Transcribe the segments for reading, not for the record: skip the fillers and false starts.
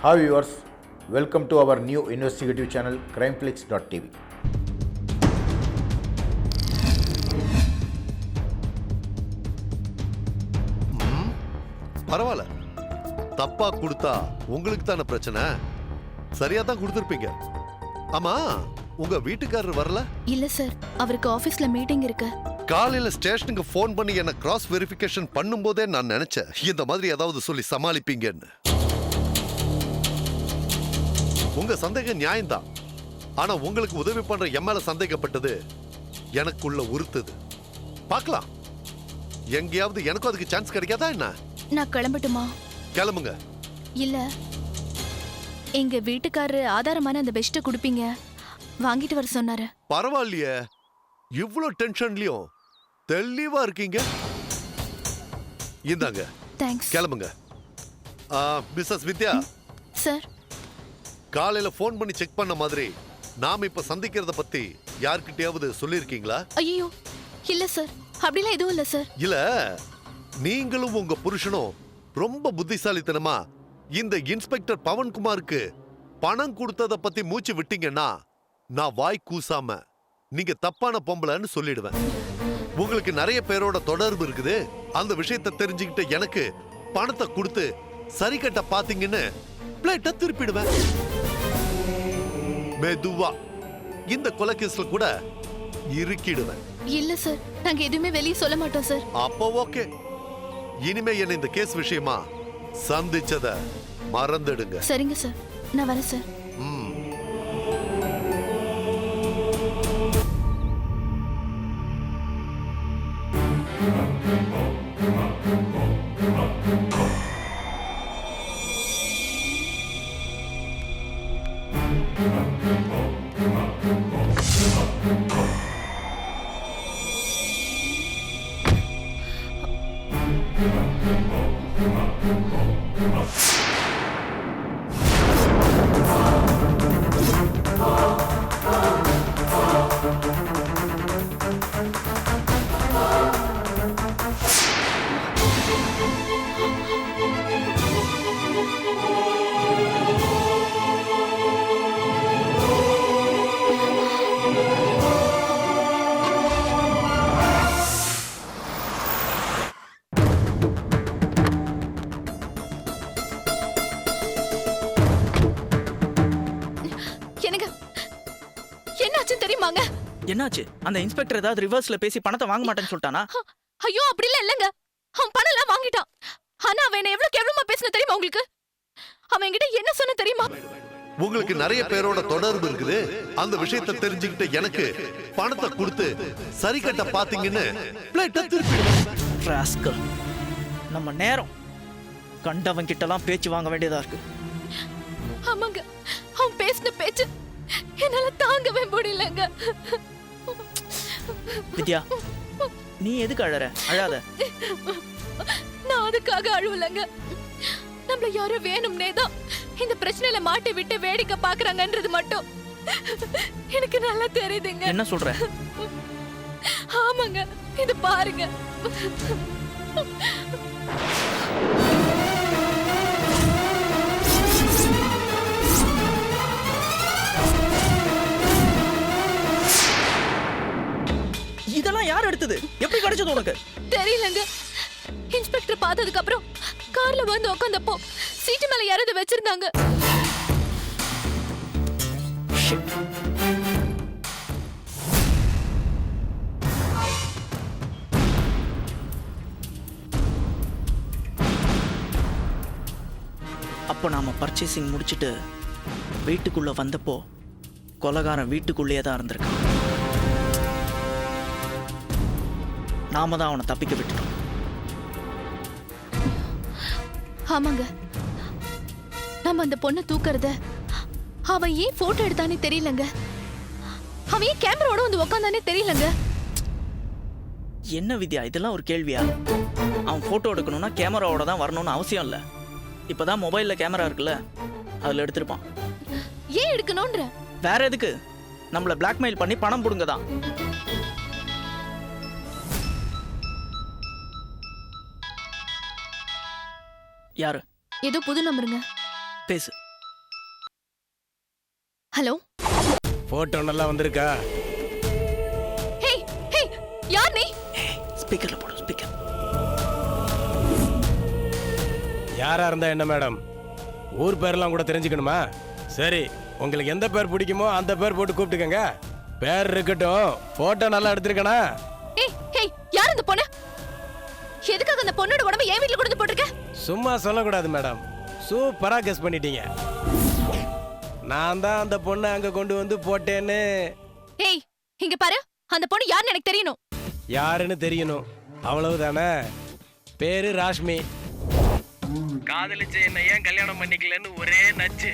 Hi viewers, welcome to our new investigative channel crimeflix.tv. பரவாயில்ல, தப்பா கொடுத்தா உங்களுக்கு தானே பிரச்சனை. சரியா தான் கொடுத்துருப்பீங்க. ஆமா, உங்க வீட்டுக்காரர் வரல? இல்ல சார், அவருக்கு ஆபீஸ்ல மீட்டிங் இருக்கு. காலையில ஸ்டேஷனுக்கு ஃபோன் பண்ணி என்ன கிராஸ் வெரிஃபிகேஷன் பண்ணும்போதே நான் நினைச்சேன் இந்த மாதிரி ஏதாவது சொல்லி சமாளிப்பீங்கன்னு. உங்க சந்தேகம் நியாயம்தான். ஆனா உங்களுக்கு உதவி பண்ற என் மேல சந்தேகப்பட்டது எனக்குள்ள உறுத்துது. பார்க்கலாம், எங்கேயாவது எனக்கும் அதுக்கு சான்ஸ் கிடைக்காதா என்ன? நான் கிளம்பட்டுமா? கிளம்புங்க. இல்ல, எங்க வீட்டுக்காரரு ஆதாரமான அந்த பெஸ்ட்டை கொடுப்பீங்க, வாங்கிட்டு வர சொன்னாரு. பரவாயில்லையே, இவ்ளோ டென்ஷன்லயும் தெளிவா இருக்கீங்க. இந்தாங்க, தேங்க்ஸ். கிளம்புங்க. மிஸ்ஸஸ் வித்யா சார், காலையில ஃபோன் பண்ணி செக் பண்ண மாதிரி நாம இப்ப சந்திக்கிறத பத்தி யார்கிட்டயாவது சொல்லிருக்கீங்களா? ஐயோ இல்ல சார், அப்படிலாம் எதுவும் இல்ல சார். இல்ல, நீங்களும் உங்க புருஷனும் ரொம்ப புத்திசாலித்தனமா இந்த இன்ஸ்பெக்டர் பவன்குமாருக்கு பணம் கொடுத்தத பத்தி மூச்சு விட்டீங்கன்னா நான் வாய் கூசாம நீங்க தப்பான பொம்பளைன்னு சொல்லிடுவேன். உங்களுக்கு நிறைய பேரோட தொடர்பு இருக்குது. அந்த விஷயத்தை தெரிஞ்சுக்கிட்டு எனக்கு பணத்தை கொடுத்து சரி கட்ட பாத்தீங்கன்னு பிளேட்டை திருப்பிடுவேன். மெதுவா இந்த கொலைகேஸ்ல கூட இருக்கிடுவேன். இல்ல சார், நாங்க எதுவுமே வெளியே சொல்ல மாட்டோம் சார். அப்போ ஓகே, இனிமே என்ன இந்த கேஸ் விஷயமா சந்திச்சத மறந்துடுங்க. சரிங்க சார், நான் வரேன் சார். தெரியுமாங்க? என்னாச்சு? அந்த இன்ஸ்பெக்டர் ஏதாவது ரிவர்ஸ்ல பேசி பணத்தை வாங்க மாட்டேன்னு சொல்லிட்டானா? ஐயோ அப்படிலாம் இல்லங்க, அவன் பணம் எல்லாம் வாங்கிட்டான். ஆனா அவன் என்ன எவ்வளவு கேவலமா பேசின தெரியுமா உங்களுக்கு? அவன் என்கிட்ட என்ன சொன்ன தெரியுமா? உங்களுக்கு நிறைய பேரோட தொடர்பு இருக்குது. அந்த விஷயத்தை தெரிஞ்சுக்கிட்டு எனக்கு பணத்தை கொடுத்து சரி கட்ட பாத்தீங்கன்னு பிளேட்டை திருப்பிடுவேன். ராஸ்கல், நம்ம நேரம் கண்டவன் கிட்டலாம் பேச்சு வாங்க வேண்டியதா இருக்கு. ஆமாங்க, அவன் பேசின பேச்சு என்னால தாங்கவே முடியலங்க. வித்யா, நீ எதுக்கு அழற? அழாத. நான் அதுக்காக அழுவலங்க. நம்மள யாரும் வேணும்னே தான் இந்த பிரச்சனையில மாட்டி விட்டு வேடிக்கை பாக்குறாங்கன்றது மட்டும் எனக்கு நல்லா தெரியுதுங்க. என்ன சொல்ற? ஆமாங்க, இது பாருங்க. இதெல்லாம் யார் எடுத்தது? எப்படி கிடைச்சது உனக்கு? தெரியலங்க. இன்ஸ்பெக்டர் பார்த்ததுக்கு அப்புறம் கார்ல வந்து உட்கார்ந்தப்போ சீட்டு மேல யாராவது வச்சிருந்தாங்க. அப்போ நாம பர்ச்சேசிங் முடிச்சிட்டு வீட்டுக்குள்ள வந்தப்போ கொலைகாரன் வீட்டுக்குள்ளேயே தான் இருந்திருக்கான். நாம தான் அவனை தப்பிக்க விட்டுட்டோம். ஆமாங்க, நம்ம அந்த பொண்ணை தூக்குறத அவன் ஏன் போட்டோ எடுத்தானே தெரியலங்க. அவன் ஏன் கேமராவோட வந்து உக்காந்தானே தெரியலங்க. என்ன வித்யா, இதெல்லாம் ஒரு கேள்வியா? அவன் போட்டோ எடுக்கணும்னா கேமராவோட தான் வரணும்னு அவசியம் இல்லை. இப்பதான் மொபைல்ல கேமரா இருக்குல்ல, அதுல எடுத்திருப்பான். ஏன் எடுக்கணும்ன்ற? வேற எதுக்கு? நம்மள பிளாக்மெயில் பண்ணி பணம் புடுங்க தான். யாரு? ஏதோ புது நம்பருங்க. பேசு. ஹலோ. போட்டோ நல்லா வந்திருக்கா? ஹே ஹே, யார் நீ? ஸ்பீக்கர்ல போடு, ஸ்பீக்கர். யாரா இருந்தா என்ன மேடம்? ஊர் பேரெல்லாம் கூட தெரிஞ்சுக்கணுமா? சரி, உங்களுக்கு எந்த பேர் பிடிக்குமோ அந்த பேர் போட்டு கூப்பிட்டுக்கங்க. பேர் இருக்கட்டும், போட்டோ நல்லா எடுத்திருக்கனா? ஏய் ஹே, யார் அந்த பொண்ணு? எதுக்காக அந்த பொண்ணோட உடம்ப ஏன் வீட்ல கொண்டு போட்டுருக்க? சும்மா சொல்லக்கூடாது மேடம். சூப்பரா கெஸ் பண்ணிட்டீங்க. நான் தான் அந்த பொண்ணை அங்க கொண்டு வந்து போட்டேன்னு. ஏய், இங்க பாரு, அந்த பொண்ணு யாருன்னு எனக்கு தெரியணும். யாருன்னு தெரியணும், அவ்வளவுதானே? பேரு ராஷ்மி. காதலிச்ச என்ன ஏன் கல்யாணம் பண்ணிக்கலன்னு ஒரே நச்சு.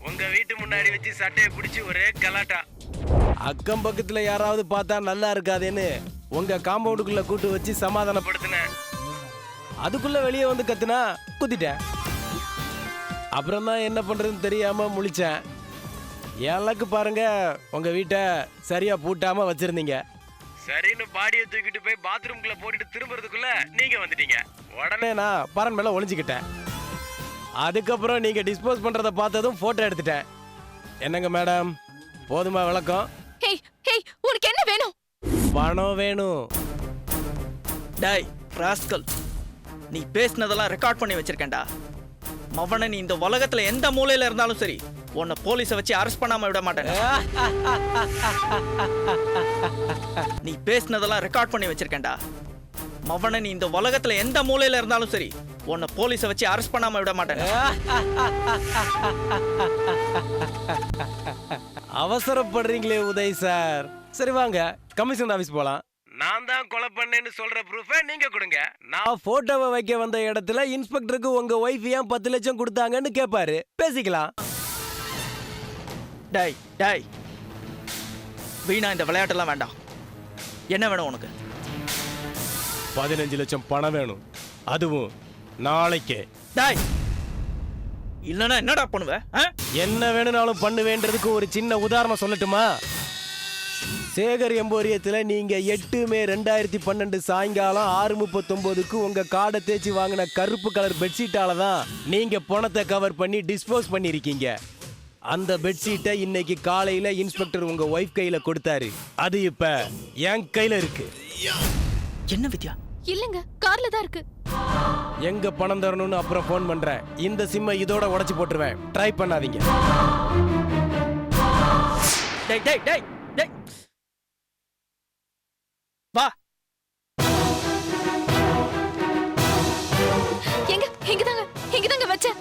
உங்க வீட்டு முன்னாடி வச்சு சட்டையை பிடிச்சி ஒரே கலாட்டா. அக்கம் பக்கத்துல யாராவது பார்த்தா நல்லா இருக்காதேன்னு உங்க காம்பவுண்டுக்குள்ள கூட்டு வச்சு சமாதானப்படுத்தினேன். அதுக்குள்ள வெளியே வந்து கத்துனா குத்திட்டேன். அப்புறம் தான் என்ன பண்றதுன்னு தெரியாம முழிச்சேன். எனக்கு பாருங்க, உங்க வீட்டை சரியா பூட்டாம வச்சிருந்தீங்க. சரின்னு பாடியை தூக்கிட்டு போய் பாத்ரூம்குள்ள போட்டுட்டு திரும்புறதுக்குள்ள நீங்க வந்துட்டீங்க. உடனே நான் பரன் மேல ஒளிஞ்சுக்கிட்டேன். அதுக்கப்புறம் நீங்க டிஸ்போஸ் பண்றத பார்த்ததும் போட்டோ எடுத்துட்டேன். என்னங்க மேடம், போதுமா விளக்கம்? ஏய் ஹே, உனக்கு என்ன வேணும்? பணம் வேணும். டேய் ராஸ்கல், நீ பேசினதெல்லாம் ரெக்கார்ட் பண்ணி வச்சிருக்கேன்டா. மவனை நீ இந்த உலகத்துல எந்த மூலையில இருந்தாலும் சரி, உன்னை போலீஸை வச்சு அரெஸ்ட் பண்ணாம விட மாட்டேன். நீ பேசினதெல்லாம் ரெக்கார்ட் பண்ணி வச்சிருக்கேன்டா. மவனை நீ இந்த உலகத்துல எந்த மூலையில இருந்தாலும் சரி, உன்னை போலீஸை வச்சு அரெஸ்ட் பண்ணாம விட மாட்டேன். அவசரப்படுறீங்களே உதய் சார். சரி வாங்க, கமிஷன் ஆபீஸ் போலாம். நான் தான் கொலை பண்ணேன்னு சொல்ற ப்ரூஃபை நீங்க கொடுங்க. நான் போட்டோவை வைக்க வந்த இடத்துல இன்ஸ்பெக்டருக்கு உங்க ஒய்ஃப் ஏன் 10 லட்சம் கொடுத்தாங்கன்னு கேட்பாரு, பேசிக்கலாம். டேய் டேய், வீணா இந்த விளையாட்டெல்லாம் வேண்டாம். என்ன வேணும் உனக்கு? 15 லட்சம் பணம் வேணும், அதுவும் நாளைக்கே. டேய், இல்லைன்னா என்னடா பண்ணுவ? என்ன வேணும்னாலும் பண்ணுவேன்றதுக்கு ஒரு சின்ன உதாரணம் சொல்லட்டுமா? சேகர் எம்போரியத்துல நீங்க 8 மே 2012 சாயங்காலம் 6:39க்கு உங்க காடை தேய்ச்சி வாங்கின கருப்பு கலர் பெட்ஷீட்டால தான் நீங்க பணத்தை கவர் பண்ணி டிஸ்போஸ் பண்ணிருக்கீங்க. அந்த பெட்ஷீட்டை இன்னைக்கு காலையில இன்ஸ்பெக்டர் உங்க ஒய்ஃப் கையில கொடுத்தாரு. அது இப்ப என் கையில இருக்கு. என்ன வித்யா? இல்லங்க, கார்ல தான் இருக்கு. எங்க பணம் தரணும்னு அப்புறம் போன் பண்றேன். இந்த சிம்மை இதோட உடைச்சு போட்டுருவேன், ட்ரை பண்ணாதீங்க. டேய் டேய் டேய் டேய், வா. இங்கதாங்க வச்சேன்.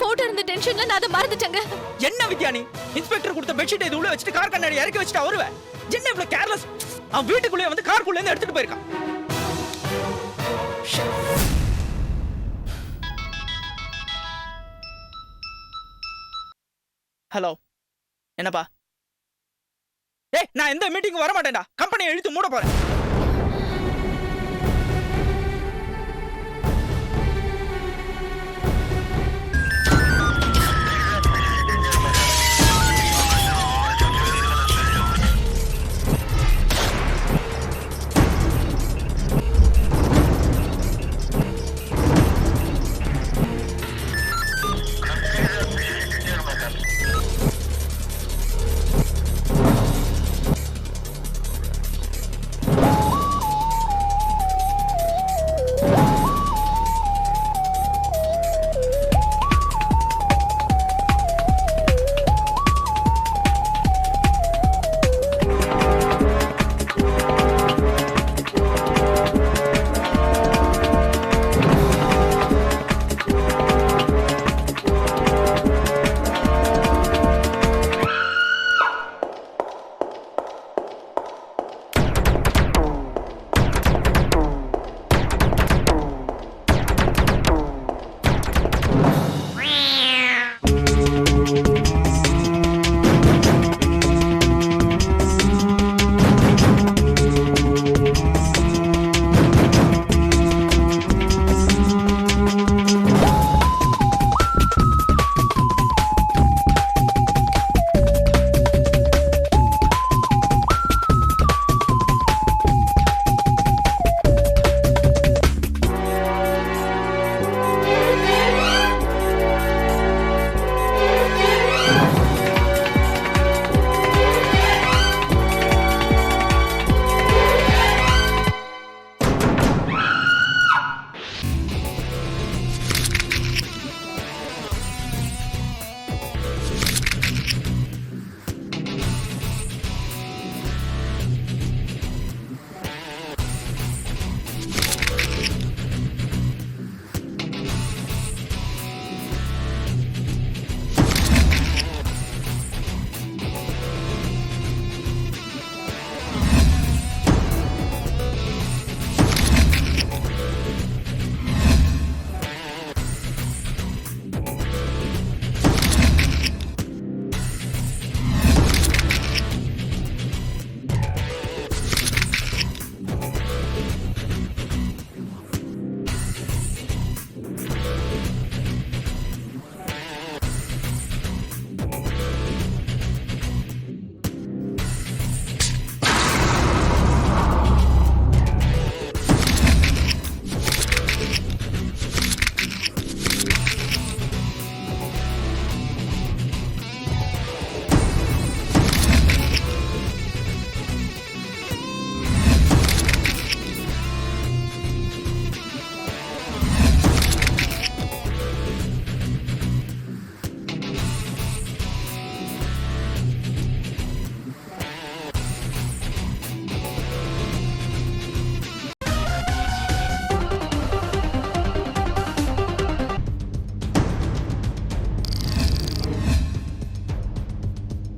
போட்டோ இருந்த டென்ஷன்ல நான் அதை மறந்துட்டேங்க. என்ன வித்யா நீ? இன்ஸ்பெக்டர் கொடுத்த பெட்ஷீட் இது உள்ள வச்சுட்டு கார் கண்ணாடி இறக்கி வச்சுட்டு வருவ. என்ன இவ்வளவு கேர்லெஸ்? அவன் வீட்டுக்குள்ளே வந்து காருக்குள்ள இருந்து எடுத்துட்டு போயிருக்கான். ஹலோ, என்னப்பா? ஏய், நான் எந்த மீட்டிங்கும் வர மாட்டேன்டா. கம்பெனியை இழுத்து மூட போறேன்.